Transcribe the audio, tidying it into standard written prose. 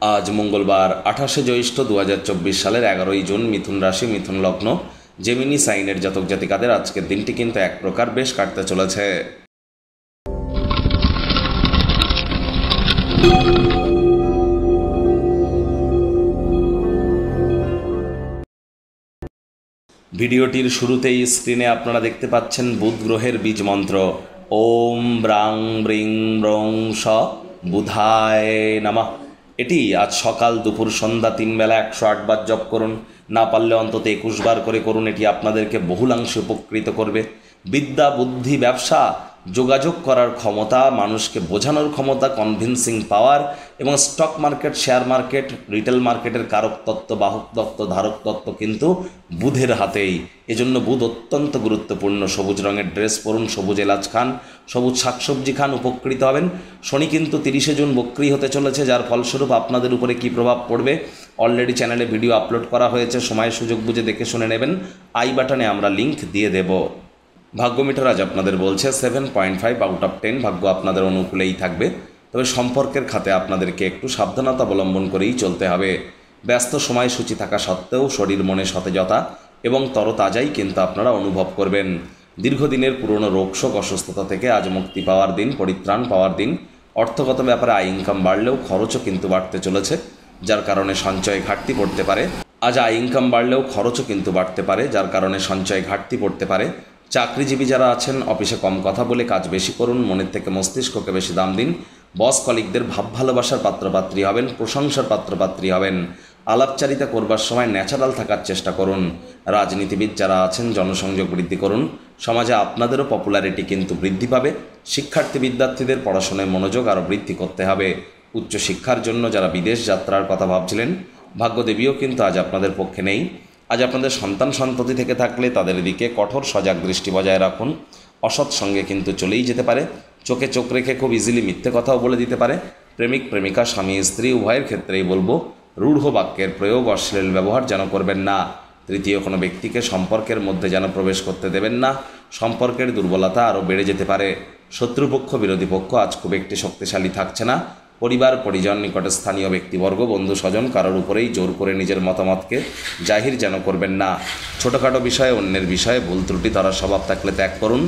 আজ মঙ্গলবার 28শে জ্যৈষ্ঠ 2024 সালের 11ই জুন। মিথুন রাশি, মিথুন লগ্ন, জেমিনি সাইনের জাতক জাতিকাদের আজকের দিনটি কিন্তু এক প্রকার বেশ কাটতে চলেছে। ভিডিওটির শুরুতেই স্ক্রিনে আপনারা দেখতে পাচ্ছেন বুধ গ্রহের বীজ মন্ত্র ওম ব্রাং ব্রিং ব্রং স বুধায় নমঃ। এটি আজ সকাল, দুপুর, সন্ধ্যা 3 বেলা 108 বার জপ করুন। না পারলে অন্তত 21 বার করে করুন। এটি আপনাদেরকে বহুলাংশে উপকৃত করবে। বিদ্যা, বুদ্ধি, ব্যবসা, যোগাযোগ করার ক্ষমতা, মানুষকে বোঝানোর ক্ষমতা, কনভিন্সিং পাওয়ার এবং stock market, share market, retail মার্কেটের কারক তত্ত্ব, বাহক তত্ত্ব, ধারক তত্ত্ব কিন্তু বুধের হাতেই। এজন্য বুধ অত্যন্ত গুরুত্বপূর্ণ। সবুজ রঙের ড্রেস পরুন, সবুজ এলাচ খান, সবুজ শাকসবজি খান, উপকৃত হবেন। শনি কিন্তু 30শে জুন বক্রী হতে চলেছে, যার ফলস্বরূপ আপনাদের উপরে কী প্রভাব পড়বে অলরেডি চ্যানেলে ভিডিও আপলোড করা হয়েছে। সময় সুযোগ বুঝে দেখে শুনে নেবেন। আই বাটনে আমরা লিঙ্ক দিয়ে দেব। ভাগ্য মিটার আজ আপনাদের বলছে 7.5 আউট অফ 10। ভাগ্য আপনাদের অনুকূলেই থাকবে, তবে সম্পর্কের খাতে আপনাদেরকে একটু সাবধানতা অবলম্বন করেই চলতে হবে। ব্যস্ত সময়সূচি থাকা সত্ত্বেও শরীর মনে সতেজতা এবং তরতাজাই কিন্তু আপনারা অনুভব করবেন। দীর্ঘদিনের পুরনো রোগশোক, অসুস্থতা থেকে আজ মুক্তি পাওয়ার দিন, পরিত্রাণ পাওয়ার দিন। অর্থগত ব্যাপারে আয় ইনকাম বাড়লেও খরচও কিন্তু বাড়তে চলেছে, যার কারণে সঞ্চয় ঘাটতি পড়তে পারে। আজ আয় ইনকাম বাড়লেও খরচও কিন্তু বাড়তে পারে, যার কারণে সঞ্চয় ঘাটতি পড়তে পারে। চাকরিজীবী যারা আছেন, অফিসে কম কথা বলে কাজ বেশি করুন। মনের থেকে মস্তিষ্ককে বেশি দাম দিন। বস কলিগদের ভাব ভালোবাসার পাত্রপাত্রী হবেন, প্রশংসার পাত্রপাত্রী হবেন। আলাপচারিতা করবার সময় ন্যাচারাল থাকার চেষ্টা করুন। রাজনীতিবিদ যারা আছেন, জনসংযোগ বৃদ্ধি করুন। সমাজে আপনাদেরও পপুলারিটি কিন্তু বৃদ্ধি পাবে। শিক্ষার্থী বিদ্যার্থীদের পড়াশোনায় মনোযোগ আরও বৃদ্ধি করতে হবে। উচ্চশিক্ষার জন্য যারা বিদেশ যাত্রার কথা ভাবছিলেন, ভাগ্যদেবীও কিন্তু আজ আপনাদের পক্ষে নেই। আজ আপনাদের সন্তান সন্ততি থেকে থাকলে তাদের দিকে কঠোর সজাগ দৃষ্টি বজায় রাখুন। অসৎ সঙ্গে কিন্তু চলেই যেতে পারে। চোখে চোখ রেখে খুব ইজিলি মিথ্যে কথাও বলে দিতে পারে। প্রেমিক প্রেমিকা, স্বামী স্ত্রী উভয়ের ক্ষেত্রেই বলবো, রূঢ় বাক্যের প্রয়োগ, অশ্লীল ব্যবহার যেন করবেন না। তৃতীয় কোনো ব্যক্তিকে সম্পর্কের মধ্যে যেন প্রবেশ করতে দেবেন না। সম্পর্কের দুর্বলতা আরও বেড়ে যেতে পারে। শত্রুপক্ষ, বিরোধী পক্ষ আজ খুব একটি শক্তিশালী থাকছে না। পরিবার, পরিজন, নিকটে স্থানীয় ব্যক্তিবর্গ, বন্ধু স্বজন কারোর উপরেই জোর করে নিজের মতামতকে জাহির যেন করবেন না। ছোটোখাটো বিষয়ে, অন্যের বিষয়ে ভুল ত্রুটি ধরার স্বভাব থাকলে ত্যাগ করুন।